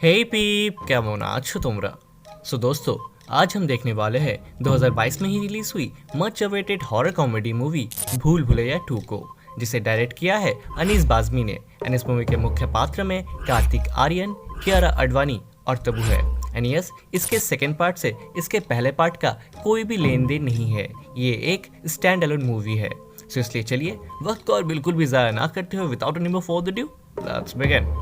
हे पीप, কেমন আছো তোমরা? सो दोस्तों, आज हम देखने वाले हैं 2022 में ही रिलीज हुई much awaited horror comedy movie भूल भुलैया 2 को, जिसे डायरेक्ट किया है अनीस बाज़मी ने। एंड इस मूवी के मुख्य पात्र में कार्तिक आर्यन, कियारा अडवाणी और तब्बू है। एंड यस, इसके सेकेंड पार्ट से इसके पहले पार्ट का कोई भी लेन देन नहीं है, ये एक स्टैंड अलोन मूवी है। सो इसलिए चलिए वक्त को और बिल्कुल भी ज़ाया ना करते हुए without any more further due, let's begin.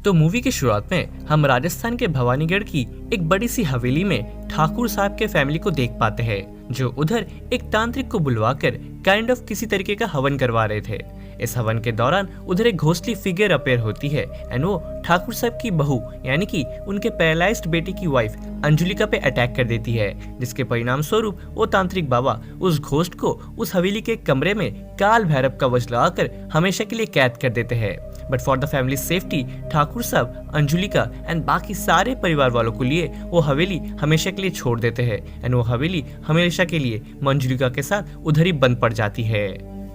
तो मूवी की शुरुआत में हम राजस्थान के भवानीगढ़ की एक बड़ी सी हवेली में ठाकुर साहब के फैमिली को देख पाते हैं, जो उधर एक तांत्रिक को बुलवाकर काइंड ऑफ किसी तरीके का हवन करवा रहे थे। इस हवन के दौरान उधर एक घोस्टली फिगर अपेयर होती है एंड वो ठाकुर साहब की बहू यानी कि उनके पैरालाइज्ड बेटी की वाइफ अंजुलिका पे अटैक कर देती है, जिसके परिणाम स्वरूप वो तांत्रिक बाबा उस घोस्ट को उस हवेली के कमरे में काल भैरव का वश लगाकर हमेशा के लिए कैद कर देते हैं। But for the family safety Thakur साहब अंजुलिका एंड बाकी सारे परिवार वालों को लिए वो हवेली हमेशा के लिए छोड़ देते हैं एंड वो हवेली हमेशा के लिए अंजुलिका के साथ उधर ही बंद पड़ जाती है।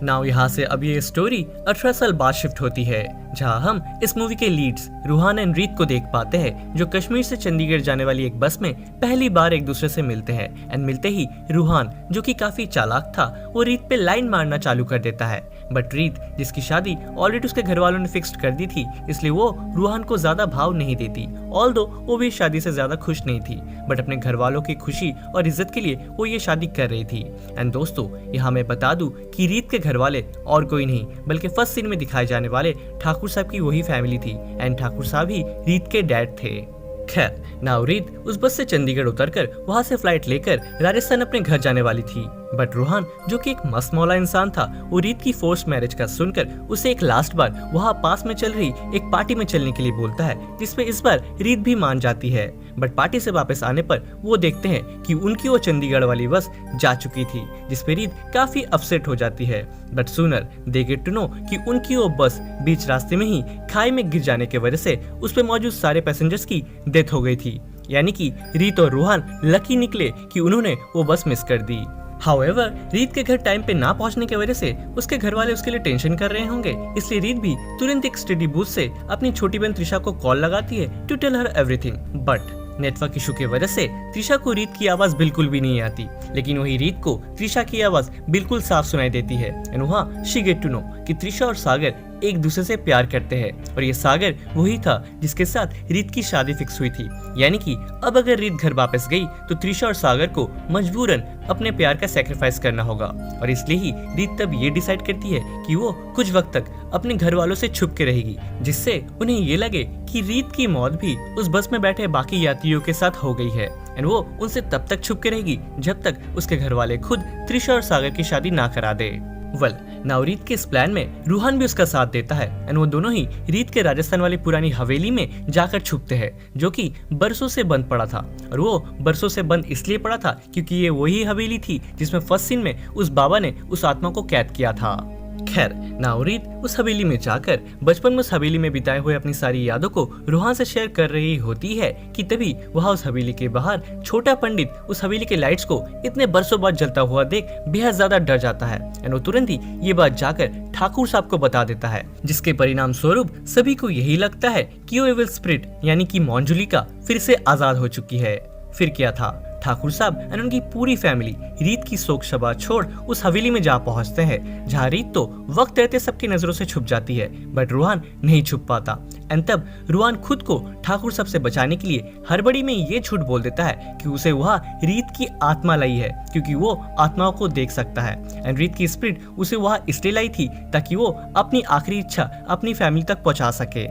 नाउ यहाँ से अब ये स्टोरी 18 साल बाद शिफ्ट होती है, जहाँ हम इस मूवी के लीड्स रूहान एंड रीत को देख पाते हैं, जो कश्मीर से चंडीगढ़ जाने वाली एक बस में पहली बार एक दूसरे से मिलते हैं। एंड मिलते ही रूहान, जो कि काफी चालाक था, वो रीत पे लाइन मारना चालू कर देता है। बट रीत, जिसकी शादी ऑलरेडी उसके घर वालों ने फिक्स्ड कर दी थी, इसलिए वो रूहान को ज्यादा भाव नहीं देती। ऑल्दो वो भी शादी से ज्यादा खुश नहीं थी, बट अपने घर वालों की खुशी और इज्जत के लिए वो ये शादी कर रही थी। एंड दोस्तों, यहाँ मैं बता दूं कि रीत के घर वाले और कोई नहीं बल्कि फर्स्ट सीन में दिखाए जाने वाले ठाकुर साहब की वही फैमिली थी एंड ठाकुर साहब ही रीत के डैड थे। खैर, नाउ रीत उस बस से चंडीगढ़ उतरकर वहां से फ्लाइट लेकर राजस्थान अपने घर जाने वाली थी। बट रूहान, जो कि एक मस्त मौला इंसान था, वो रीत की फोर्स मैरिज का सुनकर उसे एक लास्ट बार वहां पास में चल रही एक पार्टी में चलने के लिए बोलता है, जिसमें इस बार रीत भी मान जाती है। बट पार्टी से वापस आने पर वो देखते हैं कि उनकी वो चंडीगढ़ वाली बस जा चुकी थी, जिसपे रीत काफी अपसेट हो जाती है। But sooner they get to know कि उनकी वो बस बीच रास्ते में ही खाई में गिर जाने की वजह से उस पे मौजूद सारे पैसेंजर्स की डेथ हो गई थी। यानी कि रीत और रूहान लकी निकले कि उन्होंने वो बस मिस कर दी। हाउएवर, रीत के घर टाइम पे ना पहुंचने की वजह से उसके घर वाले उसके लिए टेंशन कर रहे होंगे, इसलिए रीत भी तुरंत एक स्टडी बूथ से अपनी छोटी बहन त्रिशा को कॉल लगाती है to tell her everything. But network issue की वजह से त्रिशा को रीत की आवाज बिल्कुल भी नहीं आती, लेकिन वही रीत को त्रिशा की आवाज बिल्कुल साफ सुनाई देती है। एंड वहाँ शी गेट टू नो कि त्रिशा और सागर एक दूसरे से प्यार करते हैं और ये सागर वही था जिसके साथ रीत की शादी फिक्स हुई थी। यानी कि अब अगर रीत घर वापस गई तो त्रिशा और सागर को मजबूरन अपने प्यार का सैक्रिफाइस करना होगा, और इसलिए ही रीत तब ये डिसाइड करती है कि वो कुछ वक्त तक अपने घर वालों से छुप के रहेगी, जिससे उन्हें ये लगे कि रीत की मौत भी उस बस में बैठे बाकी यात्रियों के साथ हो गई है। एंड वो उनसे तब तक छुप के रहेगी जब तक उसके घर वाले खुद त्रिशा और सागर की शादी ना करा दे। वेल, नाउ रीत के इस प्लान में रूहान भी उसका साथ देता है एंड वो दोनों ही रीत के राजस्थान वाली पुरानी हवेली में जाकर छुपते हैं, जो कि बरसों से बंद पड़ा था। और वो बरसों से बंद इसलिए पड़ा था क्योंकि ये वही हवेली थी जिसमें फर्स्ट सीन में उस बाबा ने उस आत्मा को कैद किया था। खैर, नाउ रीत उस हवेली में जाकर बचपन में उस हवेली में बिताए हुए अपनी सारी यादों को रूहान से शेयर कर रही होती है कि तभी वहाँ उस हवेली के बाहर छोटा पंडित उस हवेली के लाइट्स को इतने बरसों बाद जलता हुआ देख बेहद ज्यादा डर जाता है एंड वो तुरंत ही ये बात जाकर ठाकुर साहब को बता देता है, जिसके परिणाम स्वरूप सभी को यही लगता है कि वो एविल स्पिरिट यानी कि अंजुलिका फिर से आजाद हो चुकी है। फिर क्या था, ठाकुर साहब एंड उनकी पूरी फैमिली रीत की शोक सभा छोड़ उस हवेली में जा पहुंचते हैं, जहां रीत तो वक्त रहते सबकी नजरों से छुप जाती है, बट रूहान नहीं छुप पाता। एंड तब रूहान खुद को ठाकुर साहब से बचाने के लिए हड़बड़ी में ये झूठ बोल देता है कि उसे वहाँ रीत की आत्मा लाई है, क्योंकि वो आत्माओं को देख सकता है। एंड रीत की स्पिरिट उसे वहाँ इसलिए लाई थी ताकि वो अपनी आखिरी इच्छा अपनी फैमिली तक पहुँचा सके।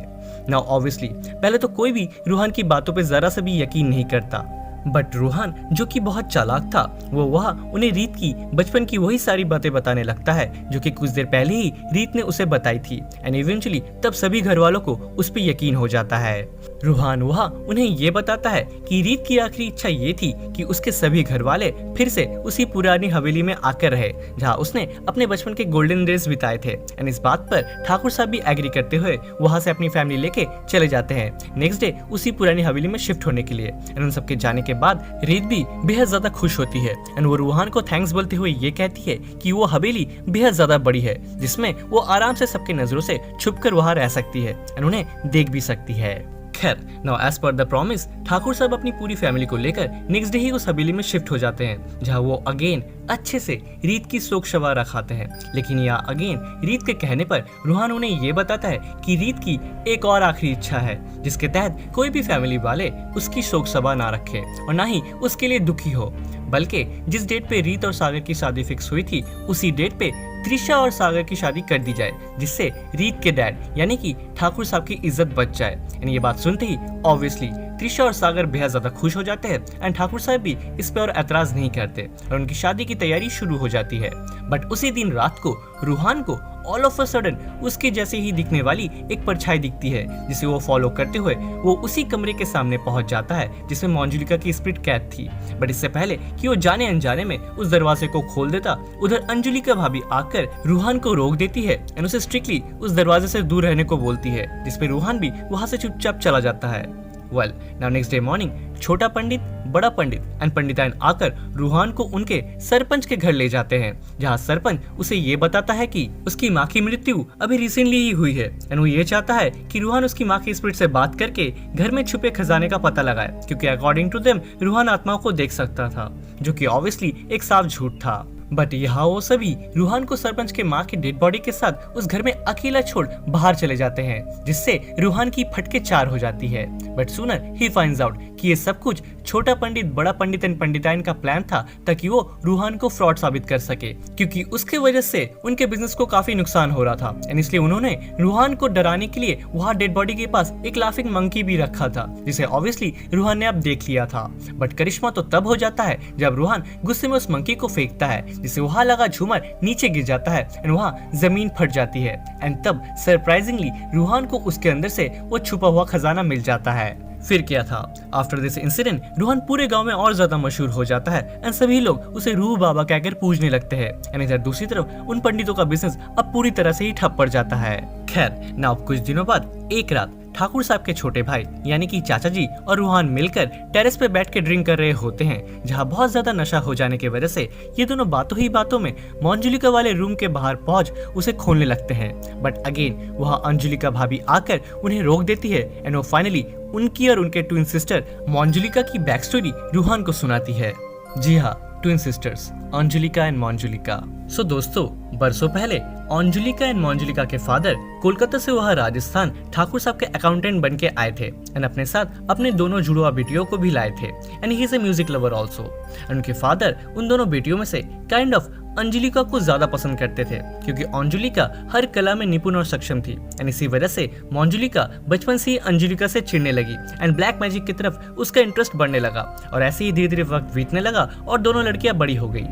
नाउ ऑब्वियसली पहले तो कोई भी रूहान की बातों पे जरा सा भी यकीन नहीं करता, बट रूहान, जो कि बहुत चालाक था, वो वहाँ उन्हें रीत की बचपन की वही सारी बातें बताने लगता है जो कि कुछ देर पहले ही रीत ने उसे बताई थी। एंड इवेंचुअली तब सभी घर वालों को उस पर यकीन हो जाता है। रूहान वहाँ उन्हें ये बताता है कि रीत की आखिरी इच्छा ये थी कि उसके सभी घर वाले फिर से उसी पुरानी हवेली में आकर रहे जहाँ उसने अपने बचपन के गोल्डन डेज बिताए थे। एंड इस बात पर ठाकुर साहब भी एग्री करते हुए वहाँ से अपनी फैमिली लेके चले जाते हैं नेक्स्ट डे उसी पुरानी हवेली में शिफ्ट होने के लिए। एंड उन सबके जाने के बाद रीत भी बेहद ज्यादा खुश होती है एंड वो रूहान को थैंक्स बोलते हुए ये कहती है कि वो हवेली बेहद ज्यादा बड़ी है जिसमें वो आराम से सबके नजरों से छुपकर वहां रह सकती है एंड उन्हें देख भी सकती है। खैर now as per the promise Thakur साहब अपनी पूरी फैमिली को लेकर नेक्स्ट डे ही उस हवेली में शिफ्ट हो जाते हैं जहां वो अगेन अच्छे से रीत की शोक सभा रखाते हैं। लेकिन यहाँ अगेन रीत के कहने पर रूहान उन्हें ये बताता है कि रीत की एक और आखिरी इच्छा है जिसके तहत कोई भी फैमिली वाले उसकी शोक सभा ना रखे और ना ही उसके लिए दुखी हो, बल्कि जिस डेट पे रीत और सागर की शादी फिक्स हुई थी उसी डेट पे त्रिशा और सागर की शादी कर दी जाए जिससे रीत के डैड यानी कि ठाकुर साहब की इज्जत बच जाए। एंड ये बात सुनते ही ऑब्वियसली त्रिशा और सागर बेहद ज्यादा खुश हो जाते हैं एंड ठाकुर साहब भी इस पे और ऐतराज नहीं करते और उनकी शादी की तैयारी शुरू हो जाती है। बट उसी दिन रात को रूहान को ऑल ऑफ अ सडन उसके जैसे ही दिखने वाली एक परछाई दिखती है जिसे वो फॉलो करते हुए वो उसी कमरे के सामने पहुंच जाता है जिसमें मंजुलिका की स्पिरिट कैद थी। बट इससे पहले कि वो जाने अनजाने में उस दरवाजे को खोल देता, उधर अंजुलिका भाभी आकर रूहान को रोक देती है एंड उसे स्ट्रिक्टली उस दरवाजे से दूर रहने को बोलती है, जिसपे रूहान भी वहां से चुपचाप चला जाता है। Well now next day morning छोटा पंडित, बड़ा पंडित एंड पंडिताइन आकर रूहान को उनके सरपंच के घर ले जाते हैं जहां सरपंच उसे ये बताता है कि उसकी माँ की मृत्यु अभी रिसेंटली ही हुई है एंड वो ये चाहता है कि रूहान उसकी माँ की स्पिरिट से बात करके घर में छुपे खजाने का पता लगाए क्योंकि अकॉर्डिंग टू देम रूहान आत्माओं को देख सकता था, जो कि ऑब्वियसली एक साफ झूठ था। बट यहाँ वो सभी रूहान को सरपंच के माँ की डेड बॉडी के साथ उस घर में अकेला छोड़ बाहर चले जाते हैं जिससे रूहान की फटके 4 हो जाती है। But sooner he finds out कि ये सब कुछ छोटा पंडित, बड़ा पंडित एंड पंडिताइन का प्लान था ताकि वो रूहान को फ्रॉड साबित कर सके क्योंकि उसके वजह से उनके बिजनेस को काफी नुकसान हो रहा था एंड इसलिए उन्होंने रूहान को डराने के लिए वहाँ डेड बॉडी के पास एक लाफिंग मंकी भी रखा था जिसे ऑब्वियसली रूहान ने अब देख लिया था। बट करिश्मा तो तब हो जाता है जब रूहान गुस्से में उस मंकी को फेंकता है जिससे वहां लगा झूमर नीचे गिर जाता है एंड वहां जमीन फट जाती है एंड तब सरप्राइजिंगली रूहान को उसके अंदर से वो छुपा हुआ खजाना मिल जाता है। फिर क्या था, आफ्टर दिस इंसिडेंट रूहान पूरे गांव में और ज्यादा मशहूर हो जाता है एंड सभी लोग उसे रूह बाबा कहकर पूजने लगते हैं एंड इधर दूसरी तरफ उन पंडितों का बिजनेस अब पूरी तरह से ही ठप पड़ जाता है। खैर ना कुछ दिनों बाद एक रात ठाकुर साहब के छोटे भाई यानी कि चाचा जी और रूहान मिलकर टेरेस पे बैठ के ड्रिंक कर रहे होते हैं जहां बहुत ज्यादा नशा हो जाने की वजह से ये दोनों बातों ही बातों में मंजुलिका वाले रूम के बाहर पहुंच उसे खोलने लगते हैं। बट अगेन वहां अंजुलिका भाभी आकर उन्हें रोक देती है एंड वो फाइनली उनकी और उनके ट्विन सिस्टर मंजुलिका की बैक स्टोरी रूहान को सुनाती है। जी हाँ, twin sisters Anjulika and Manjulika. So दोस्तों, बरसों पहले अंजुलिका एंड मंजुलिका के फादर कोलकाता से वह राजस्थान ठाकुर साहब के अकाउंटेंट बन के आए थे एंड अपने साथ अपने दोनों जुड़वा बेटियों को भी लाए थे and he is a music lover also. उनके फादर उन दोनों बेटियों में से काइंड ऑफ अंजुलिका को ज्यादा पसंद करते थे क्योंकि अंजुलिका हर कला में निपुण और सक्षम थी एंड इसी वजह से मंजुलिका बचपन से ही अंजुलिका से चिढ़ने लगी एंड ब्लैक मैजिक की तरफ उसका इंटरेस्ट बढ़ने लगा और ऐसे ही धीरे धीरे वक्त बीतने लगा और दोनों लड़कियां बड़ी हो गई।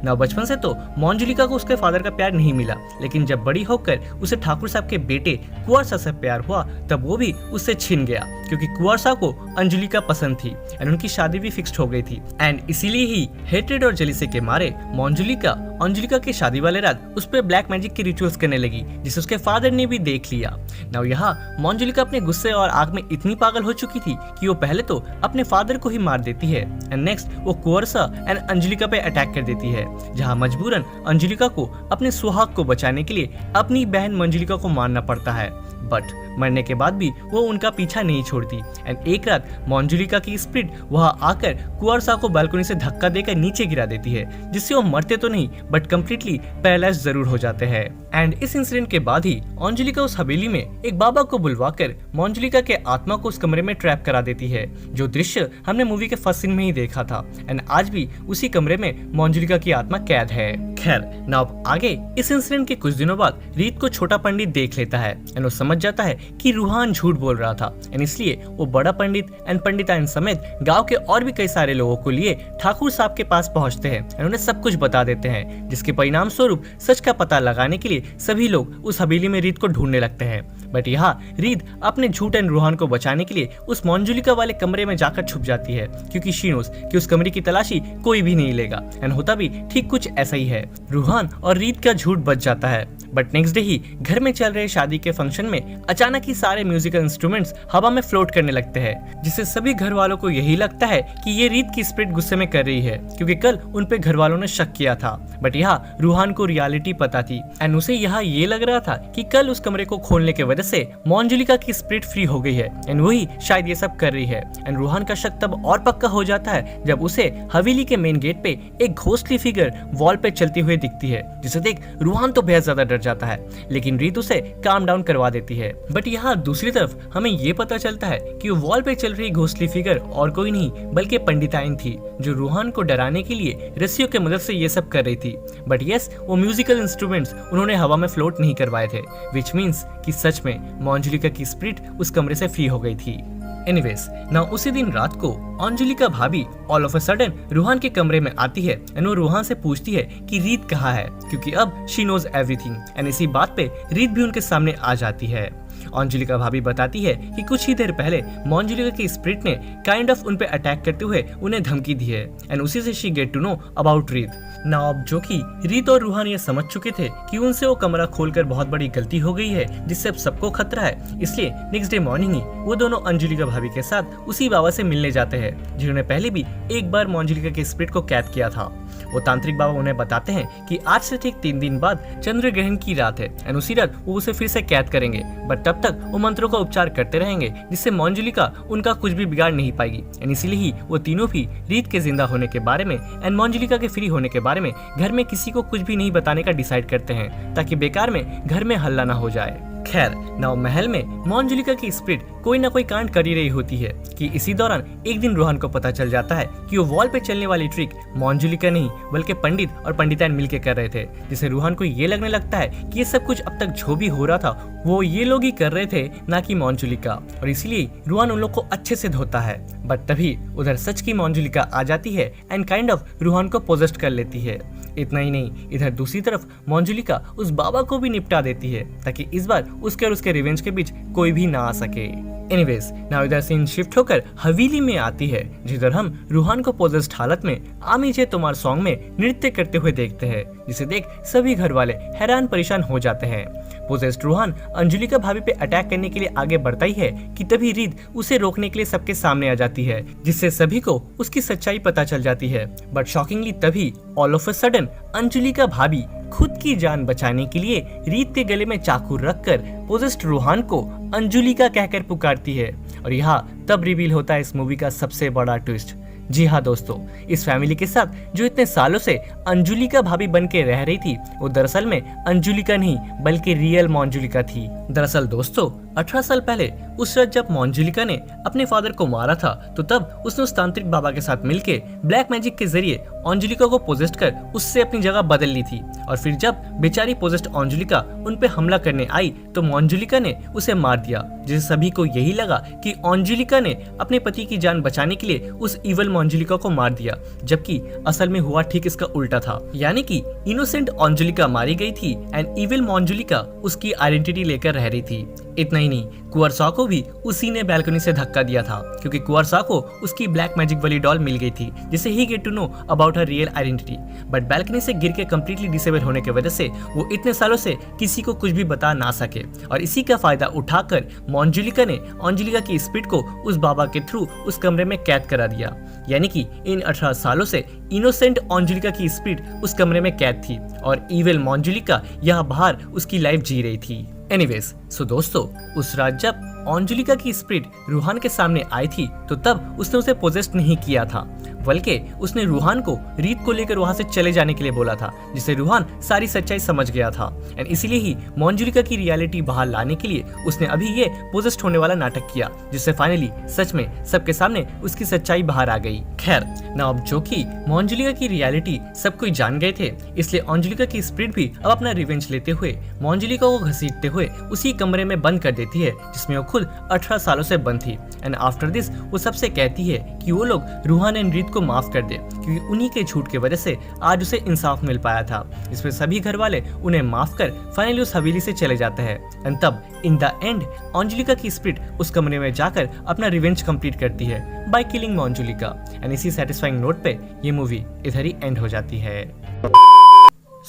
ना बचपन से तो मंजुलिका को उसके फादर का प्यार नहीं मिला, लेकिन जब बड़ी होकर उसे ठाकुर साहब के बेटे कुंवर साहब से प्यार हुआ तब वो भी उससे छिन गया क्योंकि कुंवर साहब को अंजुलिका पसंद थी एंड उनकी शादी भी फिक्स्ड हो गई थी एंड इसीलिए ही हेट्रेड और जेलिसी के मारे मंजुलिका अंजुलिका की शादी वाले रात उस पर ब्लैक मैजिक की रिचुअल्स करने लगी जिसे उसके फादर ने भी देख लिया। नाउ यहाँ मंजुलिका अपने गुस्से और आग में इतनी पागल हो चुकी थी कि वो पहले तो अपने फादर को ही मार देती है एंड नेक्स्ट वो कुंवरसा एंड अंजुलिका पे अटैक कर देती है जहाँ मजबूरन अंजुलिका को अपने सुहाग को बचाने के लिए अपनी बहन मंजुलिका को मारना पड़ता है। बट मरने के बाद भी वो उनका पीछा नहीं छोड़ती एंड एक रात मंजुलिका की स्पिरिट वहां आकर कुंवरसा को बालकनी से धक्का देकर नीचे गिरा देती है जिससे वो मरते तो नहीं बट कम्प्लीटली पैरालाइज जरूर हो जाते हैं। एंड इस इंसिडेंट के बाद ही अंजुलिका उस हवेली में एक बाबा को बुलवाकर मंजुलिका के आत्मा को उस कमरे में ट्रैप करा देती है, जो दृश्य हमने मूवी के फर्स्ट सीन में ही देखा था एंड आज भी उसी कमरे में मंजुलिका की आत्मा कैद है। खैर नाउ आगे इस इंसिडेंट के कुछ दिनों बाद रीत को छोटा पंडित देख लेता है एंड वो समझ जाता है कि रूहान झूठ बोल रहा था एंड इसलिए वो बड़ा पंडित एंड पंडिताइन समेत गांव के और भी कई सारे लोगों को लिए ठाकुर साहब के पास पहुंचते हैं एंड उन्हें सब कुछ बता देते हैं, जिसके परिणाम स्वरूप सच का पता लगाने के लिए सभी लोग उस हवेली में रीत को ढूंढने लगते हैं। बट यहाँ रीत अपने झूठ एंड रूहान को बचाने के लिए उस मंजुलिका वाले कमरे में जाकर छुप जाती है क्योंकि शी नोस कि उस कमरे की तलाशी कोई भी नहीं लेगा एंड होता भी ठीक कुछ ऐसा ही है। रूहान और रीत का झूठ बच जाता है बट नेक्स्ट डे ही घर में चल रहे शादी के फंक्शन में अचानक ही सारे म्यूजिकल इंस्ट्रूमेंट्स हवा में फ्लोट करने लगते हैं, जिससे सभी घर वालों को यही लगता है कि ये रीत की स्पिरिट गुस्से में कर रही है, क्योंकि कल उन पे घर वालों ने शक किया था। बट यहाँ रूहान को रियलिटी पता थी एंड उसे यहाँ ये लग रहा था कि कल उस कमरे को खोलने की वजह से मंजुलिका की स्पिरिट फ्री हो गई है एंड वही शायद ये सब कर रही है। एंड रूहान का शक तब और पक्का हो जाता है जब उसे हवेली के मेन गेट पे एक घोस्टली फिगर वॉल पे चलती हुई दिखती है, जिसे देख रूहान तो बेहद ज्यादा डर जाता है, लेकिन रीत उसे काम डाउन करवा देती है। बट यहाँ दूसरी तरफ हमें ये पता चलता है कि वॉल पे चल रही घोस्टली फिगर और कोई नहीं बल्कि पंडिताइन थी, जो रूहान को डराने के लिए रस्सियों की मदद से ये सब कर रही थी। बट यस, वो म्यूजिकल इंस्ट्रूमेंट्स उन्होंने हवा में फ्लोट नहीं करवाए थे, विच मीन्स कि सच में मंजुलिका की स्पिरिट उस कमरे से फ्री हो गई थी। एनीवेज, ना उसी दिन रात को अंजुलिका भाभी all of a sudden Roohan के कमरे में आती है एंड वो रूहान से पूछती है कि रीत कहाँ है, क्योंकि अब शी नोज एवरीथिंग एंड इसी बात पे रीत भी उनके सामने आ जाती है। अंजुलिका भाभी बताती है कि कुछ ही देर पहले मंजुलिका की स्पिरिट ने काइंड ऑफ उन पे अटैक करते हुए उन्हें धमकी दी है एंड उसी से she get to know about Reet. Now अब जो कि रीत और रूहान ये समझ चुके थे कि उनसे वो कमरा खोलकर बहुत बड़ी गलती हो गई है, जिससे अब सबको खतरा है, इसलिए नेक्स्ट डे मॉर्निंग ही वो दोनों अंजुलिका भाभी के साथ उसी बाबा से मिलने जाते हैं जिन्होंने पहले भी एक बार मंजुलिका के स्पिरिट को कैद किया था। वो तांत्रिक बाबा उन्हें बताते हैं कि आज से ठीक 3 दिन बाद चंद्र ग्रहण की रात है एंड उसी रात वो उसे फिर से कैद करेंगे, बट तब तक वो मंत्रों का उपचार करते रहेंगे जिससे मंजुलिका उनका कुछ भी बिगाड़ नहीं पाएगी एंड इसीलिए ही वो तीनों भी रीत के जिंदा होने के बारे में एंड मंजुलिका के फ्री होने के बारे में घर में किसी को कुछ भी नहीं बताने का डिसाइड करते हैं, ताकि बेकार में घर में हल्ला ना हो जाए। खैर, नाउ महल में मंजुलिका की स्पिरिट कोई ना कोई कांड कर ही रही होती है कि इसी दौरान एक दिन रूहान को पता चल जाता है कि वो वॉल पे चलने वाली ट्रिक मंजुलिका नहीं बल्कि पंडित और पंडिताइन मिलके कर रहे थे, जिससे रूहान को ये लगने लगता है कि ये सब कुछ अब तक जो भी हो रहा था वो ये लोग ही कर रहे थे, ना कि मंजुलिका, और इसीलिए रूहान उन लोग को अच्छे से धोता है। बट तभी उधर सच की मंजुलिका आ जाती है एंड काइंड ऑफ रूहान को पोजेस्ट कर लेती है। इतना ही नहीं, इधर दूसरी तरफ मंजुलिका उस बाबा को भी निपटा देती है ताकि इस बार उसके और उसके रिवेंज के बीच कोई भी ना आ सके। एनीवेज, नाउ इधर सीन शिफ्ट होकर हवेली में आती है, जिधर हम रूहान को पोजेस्ड हालत में आमी जे तुम्हार सॉन्ग में नृत्य करते हुए देखते हैं, जिसे देख सभी घर वाले हैरान परेशान हो जाते हैं। पोजेस्ड रूहान अंजुलिका भाभी पे अटैक करने के लिए आगे बढ़ता ही है कि तभी रीत उसे रोकने के लिए सबके सामने आ जाती है, जिससे सभी को उसकी सच्चाई पता चल जाती है। बट शॉकिंगली तभी all of a sudden Anjulika भाभी खुद की जान बचाने के लिए रीत के गले में चाकू रखकर पोजेस्ड रूहान को अंजुलिका कहकर पुकारती है, और यहाँ तब रिवील होता है इस मूवी का सबसे बड़ा ट्विस्ट। जी हाँ दोस्तों, इस फैमिली के साथ जो इतने सालों से अंजुलिका भाभी बन के रह रही थी, वो दरअसल में अंजुलिका नहीं बल्कि रियल मंजुलिका थी। दरअसल दोस्तों, 18 साल पहले उस रात जब मंजुलिका ने अपने फादर को मारा था, तो तब उसने उस तांत्रिक बाबा के साथ मिलके ब्लैक मैजिक के जरिए अंजुलिका को पोजेस्ट कर उससे अपनी जगह बदल ली थी। और फिर जब बेचारी पोजेस्ट अंजुलिका उन पे हमला करने आई तो मंजुलिका ने उसे मार दिया, जिससे सभी को यही लगा कि अंजुलिका ने अपने पति की जान बचाने के लिए उस इवल मंजुलिका को मार दिया, जबकि असल में हुआ ठीक इसका उल्टा था। यानी कि इनोसेंट अंजुलिका मारी गई थी एंड इविल मंजुलिका उसकी आइडेंटिटी लेकर रह रही थी। इतना ही नहीं, कुंवर साव को भी उसी ने बैल्कनी से धक्का दिया था, क्योंकि कुंवर साव को उसकी ब्लैक मैजिक वाली डॉल मिल गई थी, जिससे ही get to know about her real identity. But balcony से गिर के कंप्लीटली डिसेबल होने की वजह से वो इतने सालों से किसी को कुछ भी बता ना सके, और इसी का फायदा उठाकर मंजुलिका ने अंजुलिका की स्पिरिट को उस बाबा के थ्रू उस कमरे में कैद करा दिया। यानी कि इन 18 सालों से इनोसेंट अंजुलिका की स्पिरिट उस कमरे में कैद थी और इविल मंजुलिका यहाँ बाहर उसकी लाइफ जी रही थी। एनीवेज, सो दोस्तों, उस रात जब अंजुलिका की स्पिरिट रूहान के सामने आई थी, तो तब उसने उसे पोजेस्ट नहीं किया था, बल्कि उसने रूहान को रीत को लेकर वहां से चले जाने के लिए बोला था, जिससे रूहान सारी सच्चाई समझ गया था एंड इसीलिए ही मंजुलिका की रियलिटी बाहर लाने के लिए उसने अभी ये पोजेस्ट होने वाला नाटक किया, जिससे फाइनली सच में सबके सामने उसकी सच्चाई बाहर आ गई। खैर, ना अब जो कि मंजुलिका की रियलिटी सब कोई जान गए थे, इसलिए अंजुलिका की स्पिरिट भी अब अपना रिवेंज लेते हुए मंजुलिका को घसीटते हुए उसी कमरे में बंद कर देती है जिसमें वो खुद 18 सालों से बंद थी। एंड आफ्टर दिस वो सबसे कहती है कि वो लोग रूहान एंड रीत को माफ कर दे, क्योंकि उन्हीं के झूठ की वजह से आज उसे इंसाफ मिल पाया था। इसमें सभी घर वाले उन्हें माफ कर फाइनली उस हवेली से चले जाते हैं। एंड तब इन द एंड अंजुलिका की स्पिरिट उस कमरे में जाकर अपना रिवेंज कंप्लीट करती है बाय किलिंग मंजुलिका। एंड इसी सेटिस्फाइंग नोट पे ये मूवी इधर ही एंड हो जाती है।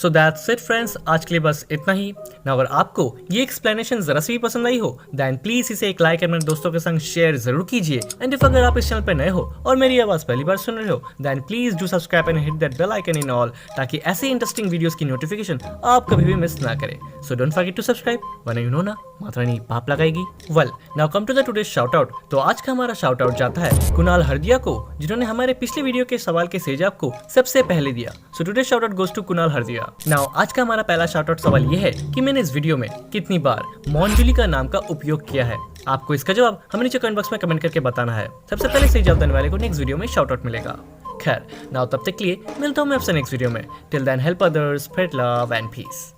सो दैट्स इट फ्रेंड्स, आज के लिए बस इतना ही ना। अगर आपको ये एक्सप्लेनेशन जरा सी भी पसंद आई हो देन प्लीज इसे एक लाइक और मेरे दोस्तों के संग शेयर जरूर कीजिए। एंड इफ अगर आप इस चैनल पर नए हो और मेरी आवाज पहली बार सुन रहे हो then please do subscribe and hit that bell icon in all, ताकि ऐसे इंटरेस्टिंग वीडियोस की नोटिफिकेशन आप कभी भी मिस ना करें। So don't forget to subscribe, वरना यू नो ना माता रानी पाप लगाएगी। Well now come to the today's shout out. तो आज का हमारा शाउट आउट जाता है कुणाल हरदिया को, जिन्होंने हमारे पिछले वीडियो के सवाल के सेजवाब को सबसे पहले दिया। So today shout out goes to Kunal Hardiya. Now आज का हमारा पहला शाउट आउट सवाल ये है कि मैंने इस वीडियो में कितनी बार मॉन्जुली का नाम का उपयोग किया है। आपको इसका जवाब हमें नीचे कमेंट बॉक्स में कमेंट करके बताना है। सबसे पहले सही जवाब देने वाले को नेक्स्ट वीडियो में शाउट आउट मिलेगा। खैर नाउ तब तक के लिए मिलता हूं मैं आपसे नेक्स्ट वीडियो में। Till then help others, spread love and piece.